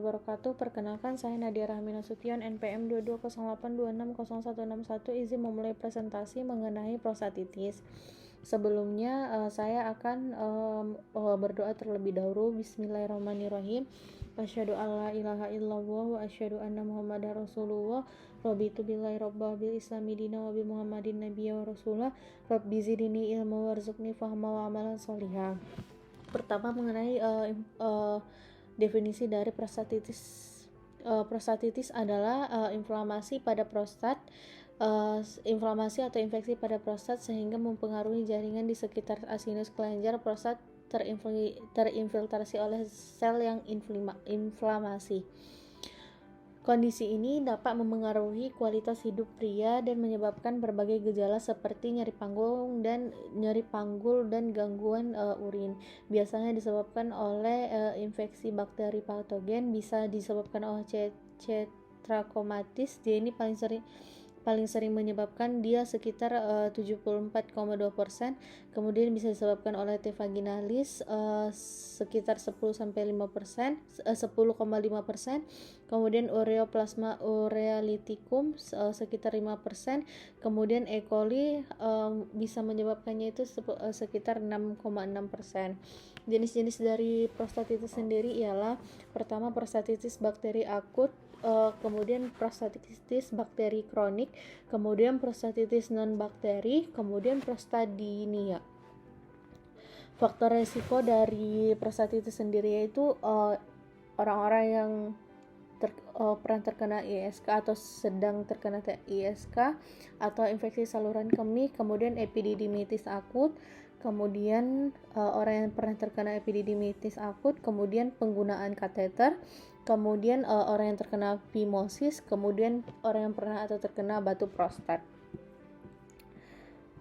wabarakatuh. Perkenalkan, saya Nadia Rahmi Nasution, NPM 2208260161, izin memulai presentasi mengenai prostatitis. Sebelumnya saya akan berdoa terlebih dahulu. Bismillahirrahmanirrahim. Asyhadu alla ilaha illallah wa asyhadu anna muhammadar rasulullah. Raditu billahi robba bil islami dina wa bi muhammadin nabiyya wa rasulah. Rabbi zidni ilma warzuqni fahma wa amalan sholihah. Pertama, mengenai definisi dari prostatitis. Prostatitis adalah inflamasi pada prostat, inflamasi atau infeksi pada prostat sehingga mempengaruhi jaringan di sekitar sinus kelenjar prostat terinfiltrasi oleh sel yang inflamasi. Kondisi ini dapat memengaruhi kualitas hidup pria dan menyebabkan berbagai gejala seperti nyeri panggul dan gangguan urin. Biasanya disebabkan oleh infeksi bakteri patogen, bisa disebabkan oleh Trachomatis. Dia ini paling sering menyebabkan dia sekitar 74,2%. Kemudian bisa disebabkan oleh T. vaginalis sekitar 10,5%. Kemudian Ureaplasma urealyticum sekitar 5%. Kemudian E. coli bisa menyebabkannya itu sekitar 6,6%. Jenis-jenis dari prostatitis sendiri ialah: pertama, prostatitis bakteri akut, kemudian prostatitis bakteri kronik, kemudian prostatitis non bakteri, kemudian prostadinia. Faktor resiko dari prostatitis sendiri yaitu orang-orang yang pernah terkena ISK atau sedang terkena ISK atau infeksi saluran kemih, kemudian epididymitis akut, kemudian orang yang pernah terkena epididymitis akut, kemudian penggunaan kateter, kemudian orang yang terkena phimosis, kemudian orang yang pernah atau terkena batu prostat.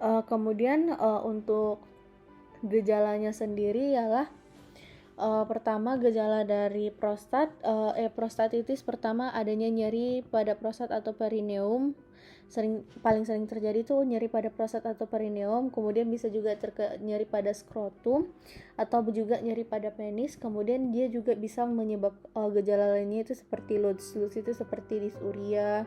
Kemudian untuk gejalanya sendiri ialah pertama, gejala dari prostatitis. Pertama, adanya nyeri pada prostat atau perineum. Paling sering terjadi tuh nyeri pada prostat atau perineum. Kemudian bisa juga nyeri pada skrotum atau juga nyeri pada penis. Kemudian dia juga bisa menyebabkan gejala lainnya itu seperti loose itu seperti dysuria,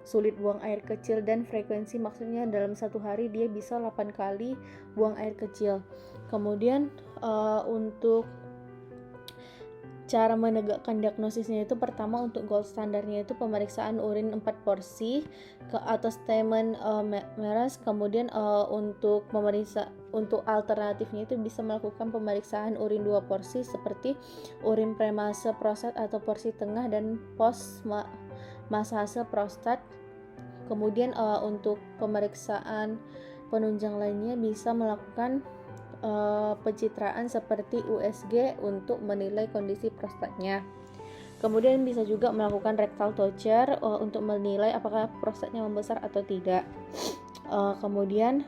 sulit buang air kecil, dan frekuensi, maksudnya dalam satu hari dia bisa 8 kali buang air kecil. Kemudian untuk cara menegakkan diagnosisnya itu, pertama, untuk gold standarnya itu pemeriksaan urin 4 porsi atau stamen meras. Kemudian untuk alternatifnya itu bisa melakukan pemeriksaan urin 2 porsi seperti urin premase prostat atau porsi tengah dan post masase prostat. Kemudian untuk pemeriksaan penunjang lainnya bisa melakukan pencitraan seperti USG untuk menilai kondisi prostatnya. Kemudian bisa juga melakukan rectal torture untuk menilai apakah prostatnya membesar atau tidak. Kemudian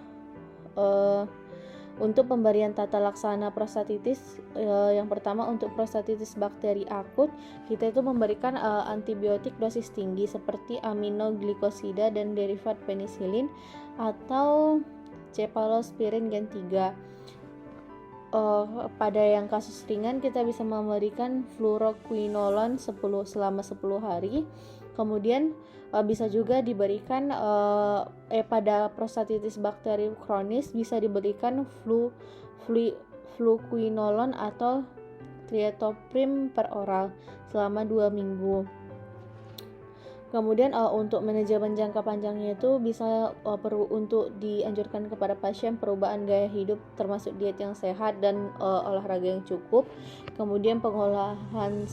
untuk pemberian tata laksana prostatitis, yang pertama, untuk prostatitis bakteri akut, kita itu memberikan antibiotik dosis tinggi seperti aminoglikosida dan derivat penisilin atau cephalosporin gen 3. Pada yang kasus ringan kita bisa memberikan fluoroquinolone selama 10 hari. Kemudian bisa juga diberikan pada prostatitis bakteri kronis bisa diberikan fluquinolone atau trietoprim per oral selama 2 minggu. Kemudian untuk manajemen jangka panjangnya itu bisa perlu untuk dianjurkan kepada pasien perubahan gaya hidup termasuk diet yang sehat dan olahraga yang cukup. Kemudian pengelolaan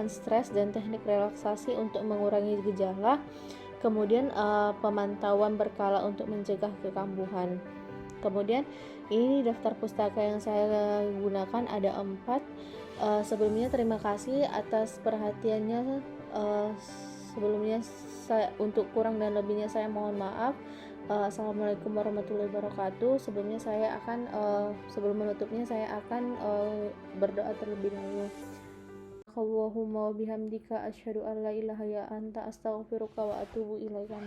stres dan teknik relaksasi untuk mengurangi gejala. Kemudian pemantauan berkala untuk mencegah kekambuhan. Kemudian ini daftar pustaka yang saya gunakan ada 4. Sebelumnya terima kasih atas perhatiannya. Sebelumnya untuk kurang dan lebihnya saya mohon maaf. Assalamualaikum warahmatullahi wabarakatuh. Sebelum menutupnya saya akan berdoa terlebih dahulu. Allahumma wa bihamdika asyhadu an la ilaha illa anta astaghfiruka wa atubu ilaika.